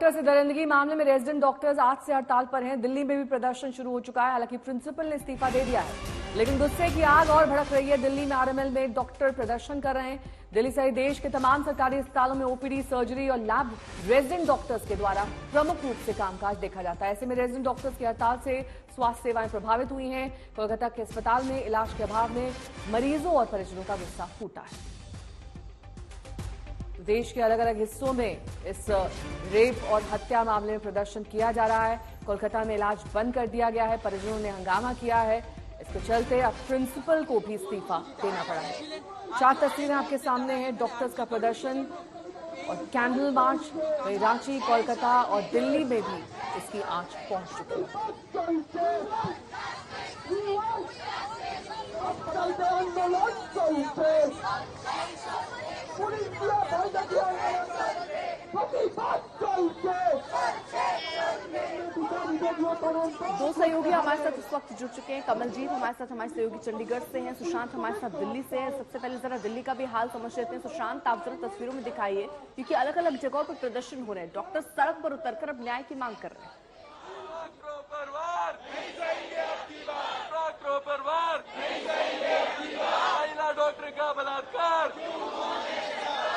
से दरिंदगी मामले में रेजिडेंट डॉक्टर्स आज से हड़ताल पर हैं। दिल्ली में भी प्रदर्शन शुरू हो चुका है। हालांकि प्रिंसिपल ने इस्तीफा दे दिया है, लेकिन गुस्से की आग और भड़क रही है। दिल्ली में आरएमएल में डॉक्टर प्रदर्शन कर रहे हैं। दिल्ली सहित देश के तमाम सरकारी अस्पतालों में ओपीडी, सर्जरी और लैब रेजिडेंट डॉक्टर्स के द्वारा प्रमुख रूप से कामकाज देखा जाता है। ऐसे में रेजिडेंट डॉक्टर्स की हड़ताल से स्वास्थ्य सेवाएं प्रभावित हुई हैं। कोलकाता के अस्पताल में इलाज के अभाव में मरीजों और परिजनों का गुस्सा फूटा है। देश के अलग अलग हिस्सों में इस रेप और हत्या मामले में प्रदर्शन किया जा रहा है। कोलकाता में इलाज बंद कर दिया गया है, परिजनों ने हंगामा किया है। इसके चलते अब प्रिंसिपल को भी इस्तीफा देना पड़ा है। 4 तस्वीरें आपके सामने हैं। डॉक्टर्स का प्रदर्शन और कैंडल मार्च वही रांची, कोलकाता और दिल्ली में भी इसकी आंच पहुंच चुकी दो सहयोगी हमारे साथ इस वक्त जुड़ चुके हैं। कमलजीत हमारे साथ, हमारे सहयोगी चंडीगढ़ से हैं। सुशांत हमारे साथ दिल्ली से है। सबसे पहले जरा दिल्ली का भी हाल समझ लेते हैं। सुशांत, आप जरा तस्वीरों में दिखाइए, क्योंकि अलग अलग जगहों पर प्रदर्शन हो रहे हैं। डॉक्टर सड़क पर उतरकर अब न्याय की मांग कर रहे हैं। डॉक्टर का बलात्कार,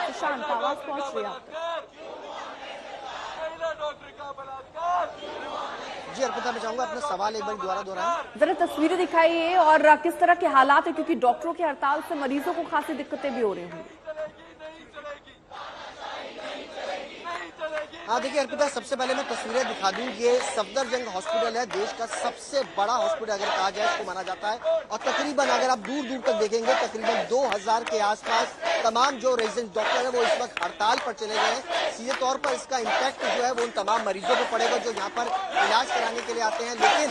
सुशांत आवाज पहुंच रही है आप तक? डॉक्टर का बलात्कार। जी अर्पिता, मैं चाहूंगा अपना सवाल एक बार दोबारा दोहराएं। जरा तस्वीरें दिखाइए और किस तरह के हालात है, क्योंकि डॉक्टरों की हड़ताल से मरीजों को खासी दिक्कतें भी हो रही हैं। हाँ देखिए अर्पिता, सबसे पहले मैं तस्वीरें दिखा दूं। ये सफदरजंग हॉस्पिटल है, देश का सबसे बड़ा हॉस्पिटल अगर कहा जाए इसको माना जाता है। और तकरीबन अगर आप दूर दूर तक देखेंगे, तकरीबन 2000 के आसपास तमाम जो रेजिडेंट डॉक्टर है वो इस वक्त हड़ताल पर चले गए हैं। सीधे तौर पर इसका इम्पैक्ट जो है वो उन तमाम मरीजों को पड़ेगा जो यहाँ पर इलाज कराने के लिए आते हैं। लेकिन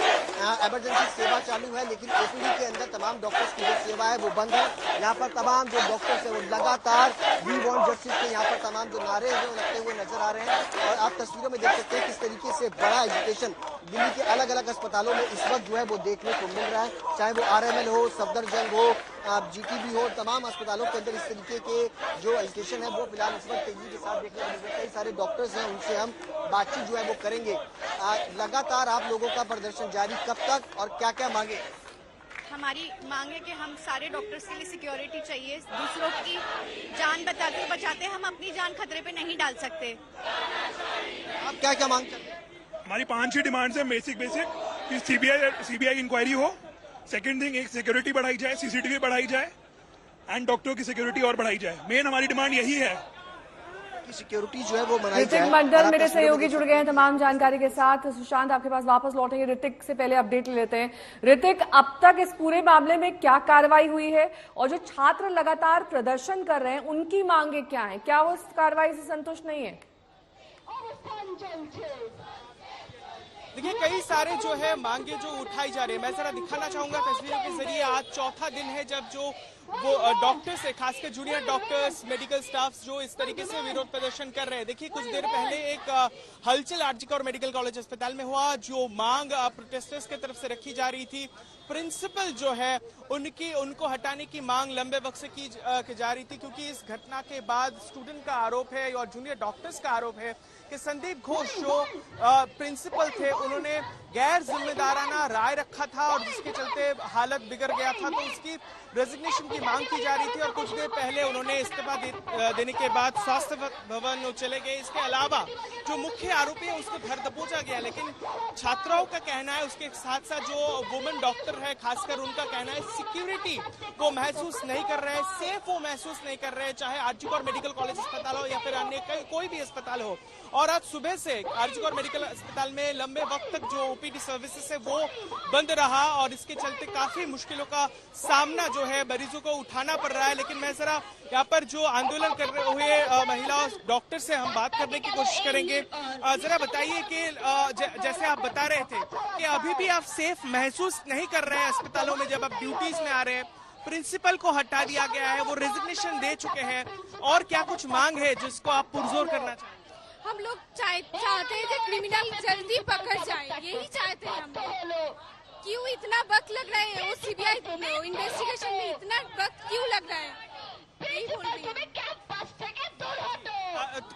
इमरजेंसी सेवा चालू है, लेकिन ओपीडी के अंदर तमाम डॉक्टर्स की जो सेवा है वो बंद है। यहाँ पर तमाम जो डॉक्टर्स है वो लगातार वी वांट जस्टिस के यहाँ पर तमाम जो नारे हैं वो लगते हुए नजर आ रहे हैं। और आप तस्वीरों में देख सकते हैं किस तरीके से बड़ा एजुकेशन दिल्ली के अलग अलग अस्पतालों में इस वक्त जो है वो देखने को मिल रहा है। चाहे वो आरएमएल हो, सफदरजंग हो, जीटीबी हो, तमाम अस्पतालों के अंदर इस तरीके के जो एजुकेशन है वो फिलहाल इस वक्त तेजी के साथ देखने को मिल रहा है। कई सारे डॉक्टर्स हैं, उनसे हम बातचीत जो है वो करेंगे। लगातार आप लोगों का प्रदर्शन जारी, कब तक और क्या क्या मांगे? हमारी मांग है कि हम सारे डॉक्टर्स के लिए सिक्योरिटी चाहिए। दूसरों की जान बचाते हम अपनी जान खतरे पे नहीं डाल सकते। आप क्या क्या मांग करते हैं? हमारी 5-6 डिमांड्स है। बेसिक कि सीबीआई इंक्वायरी हो। सेकंड थिंग, एक सिक्योरिटी बढ़ाई जाए, सीसीटीवी बढ़ाई जाए एंड डॉक्टरों की सिक्योरिटी और बढ़ाई जाए। मेन हमारी डिमांड यही है कि सिक्योरिटी जो है वो बनाई जाए। ऋतिक मंडल मेरे सहयोगी जुड़ गए हैं तमाम जानकारी के साथ। सुशांत आपके पास वापस लौटेंगे। ऋतिक से पहले अपडेट ले लेते हैं। ऋतिक, अब तक इस पूरे मामले में क्या कार्रवाई हुई है और जो छात्र लगातार प्रदर्शन कर रहे हैं उनकी मांगे क्या है? क्या वो इस कार्रवाई से संतुष्ट नहीं है? देखिए, कई सारे जो है मांगे जो उठाई जा रही है, मैं जरा दिखाना चाहूंगा तस्वीरों के जरिए। आज चौथा दिन है जब जो वो डॉक्टर्स है, खासकर जूनियर डॉक्टर्स, मेडिकल स्टाफ जो इस तरीके से विरोध प्रदर्शन कर रहे हैं। देखिए, कुछ देर पहले एक हलचल आरजीकर और मेडिकल कॉलेज अस्पताल में हुआ, जो मांग प्रोटेस्टर्स की तरफ से रखी जा रही थी। प्रिंसिपल जो है उनको हटाने की मांग लंबे वक्त से की जा रही थी, क्योंकि इस घटना के बाद स्टूडेंट का आरोप है और जूनियर डॉक्टर्स का आरोप है कि संदीप घोष जो प्रिंसिपल थे उन्होंने गैर जिम्मेदाराना राय रखा था और जिसके चलते हालत बिगड़ गया था, तो उसकी रेजिग्नेशन की मांग की जा रही थी। और कुछ देर पहले उन्होंने इस्तीफा देने के बाद स्वास्थ्य भवन चले गए। इसके अलावा जो मुख्य आरोपी है उसको घर दबोचा गया, लेकिन छात्राओं का कहना है, उसके साथ साथ जो वुमेन डॉक्टर है खासकर उनका कहना है सिक्योरिटी वो महसूस नहीं कर रहे हैं, सेफ वो महसूस नहीं कर रहे हैं, चाहे आरजीकर मेडिकल कॉलेज अस्पताल हो या फिर अन्य कोई भी अस्पताल हो। और आज सुबह से आरजीकर मेडिकल अस्पताल में लंबे वक्त तक जो ओपीडी सर्विसेज है वो बंद रहा और इसके चलते काफी मुश्किलों का सामना जो है मरीजों को उठाना पड़ रहा है। लेकिन मैं जरा यहाँ पर जो आंदोलन कर रहे हुए महिला डॉक्टर से हम बात करने की कोशिश करेंगे। जरा बताइए कि जैसे आप बता रहे थे कि अभी भी आप सेफ महसूस नहीं कर रहे हैं अस्पतालों में जब आप ड्यूटीज में आ रहे हैं, प्रिंसिपल को हटा दिया गया है, वो रेजिग्नेशन दे चुके हैं, और क्या कुछ मांग है जिसको आप पुरजोर करना चाहते हैं? हम लोग चाहते हैं कि क्रिमिनल जल्दी पकड़ जाए, यही चाहते हैं हम लोग। क्यों इतना वक्त लग रहा है वो सीबीआई इन्वेस्टिगेशन में, इतना वक्त क्यों लग रहा है, यही बोल रही हूँ।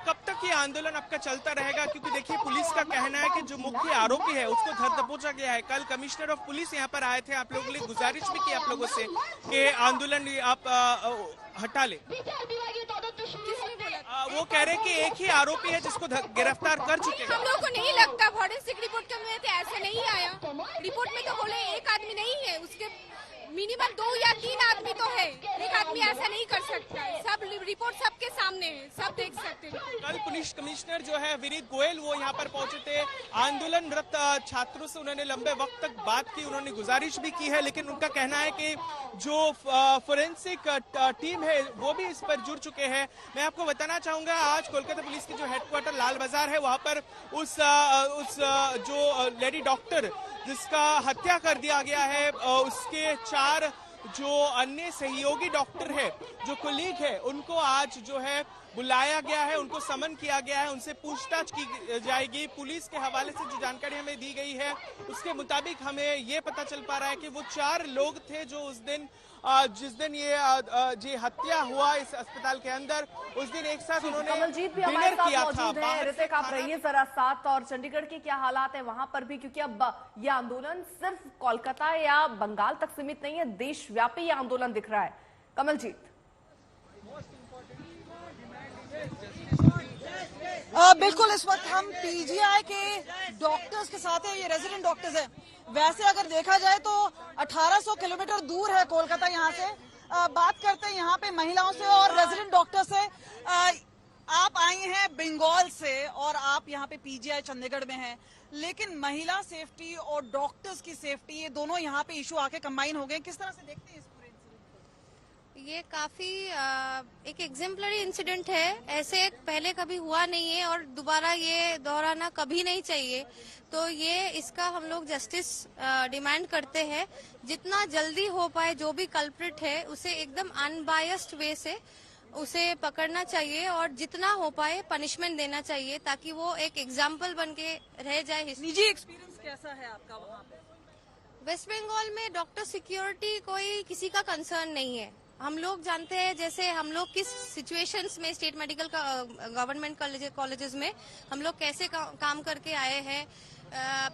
कब तक ये आंदोलन आपका चलता रहेगा? क्योंकि देखिए पुलिस का कहना है कि जो मुख्य आरोपी है उसको धर दबोचा गया है। कल कमिश्नर ऑफ पुलिस यहाँ पर आए थे, आप लोगों के लिए गुजारिश भी की आप लोगों से कि आंदोलन आप हटा ले। वो कह रहे हैं कि एक ही आरोपी है जिसको गिरफ्तार कर चुके हैं। हम लोगों को नहीं लगता, फॉरेंसिक रिपोर्ट में तो ऐसे नहीं आया। रिपोर्ट में तो बोले एक आदमी नहीं है, उसके मिनिमम 2 या 3 आदमी तो है। एक आदमी ऐसा नहीं कर सकता। सब रिपोर्ट सबके सामने है, सब देख सकते हैं। कल पुलिस कमिश्नर जो है विनीत गोयल वो यहाँ पर पहुंचे थे। आंदोलनरत छात्रों से उन्होंने लंबे वक्त तक बात की, उन्होंने गुजारिश भी की है, लेकिन उनका कहना है कि जो फोरेंसिक टीम है वो भी इस पर जुड़ चुके हैं। मैं आपको बताना चाहूंगा आज कोलकाता पुलिस की जो हेडक्वार्टर लाल बाजार है वहां पर उस जो लेडी डॉक्टर जिसका हत्या कर दिया गया है उसके 4 जो अन्य सहयोगी डॉक्टर है, जो कुलीग है, उनको आज जो है बुलाया गया है, उनको समन किया गया है, उनसे पूछताछ की जाएगी। पुलिस के हवाले से जो जानकारी हमें दी गई है उसके मुताबिक हमें ये पता चल पा रहा है कि वो 4 लोग थे जो उस दिन जिस दिन ये हत्या हुआ इस अस्पताल के अंदर, उस दिन एक साथ उन्होंने कमलजीत भी हमारे डिनर साथ किया था। मौजूद है। ऋतिक, आप रहिए जरा साथ, और चंडीगढ़ के क्या हालात है वहां पर भी, क्योंकि अब ये आंदोलन सिर्फ कोलकाता या बंगाल तक सीमित नहीं है, देशव्यापी ये आंदोलन दिख रहा है। कमलजीत। बिल्कुल, इस वक्त हम पीजीआई के डॉक्टर्स के साथ है, ये रेजिडेंट डॉक्टर्स है। वैसे अगर देखा जाए तो 1800 किलोमीटर दूर है कोलकाता यहाँ से। बात करते हैं यहाँ पे महिलाओं से और रेजिडेंट डॉक्टर से। आप आई हैं बंगाल से और आप यहाँ पे पीजीआई चंडीगढ़ में हैं, लेकिन महिला सेफ्टी और डॉक्टर्स की सेफ्टी ये दोनों यहाँ पे इशू आके कंबाइन हो गए। किस तरह से देखते हैं इस पूरे इंसिडेंट को? ये काफी एक एग्जेम्पलरी इंसिडेंट है। ऐसे पहले कभी हुआ नहीं है और दोबारा ये दोहराना कभी नहीं चाहिए। तो ये इसका हम लोग जस्टिस डिमांड करते हैं। जितना जल्दी हो पाए जो भी कल्प्रिट है उसे एकदम अनबायस्ड वे से उसे पकड़ना चाहिए और जितना हो पाए पनिशमेंट देना चाहिए, ताकि वो एक एग्जाम्पल बन के रह जाए। निजी एक्सपीरियंस कैसा है आपका वहाँ पे? वेस्ट बंगाल में डॉक्टर सिक्योरिटी कोई किसी का कंसर्न नहीं है। हम लोग जानते हैं जैसे हम लोग किस सिचुएशंस में स्टेट मेडिकल गवर्नमेंट कॉलेजेस में हम लोग कैसे काम करके आए हैं।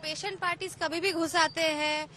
पेशेंट पार्टीज कभी भी घुस आते हैं,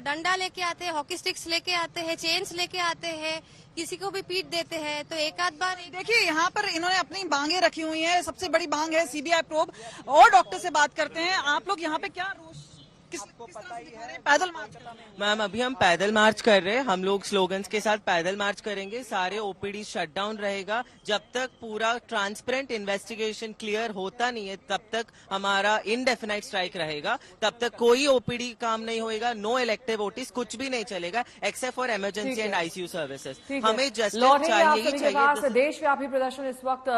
डंडा लेके आते हैं, हॉकी स्टिक्स लेके आते हैं, चेन्स लेके आते हैं, किसी को भी पीट देते हैं। तो एक आध बार देखिए यहाँ पर इन्होंने अपनी मांगे रखी हुई हैं। सबसे बड़ी मांग है सीबीआई प्रोब। और डॉक्टर से बात करते हैं। आप लोग यहाँ पे क्या रोष किस तरह से दिखा रहे हैं? पैदल मार्च कर रहे हैं? मैम अभी हम पैदल मार्च कर रहे हैं। हम लोग स्लोगन्स के साथ पैदल मार्च करेंगे। सारे ओपीडी शटडाउन रहेगा जब तक पूरा ट्रांसपेरेंट इन्वेस्टिगेशन क्लियर होता नहीं है, तब तक हमारा इनडेफिनाइट स्ट्राइक रहेगा। तब तक कोई ओपीडी काम नहीं होएगा, नो इलेक्टिव ओटीज, कुछ भी नहीं चलेगा except for emergency and ICU services. हमें जस्टिस चाहिए ही चाहिए। देशव्यापी प्रदर्शन इस वक्त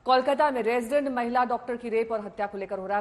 कोलकाता में रेजिडेंट महिला डॉक्टर की रेप और हत्या को लेकर हो रहा है।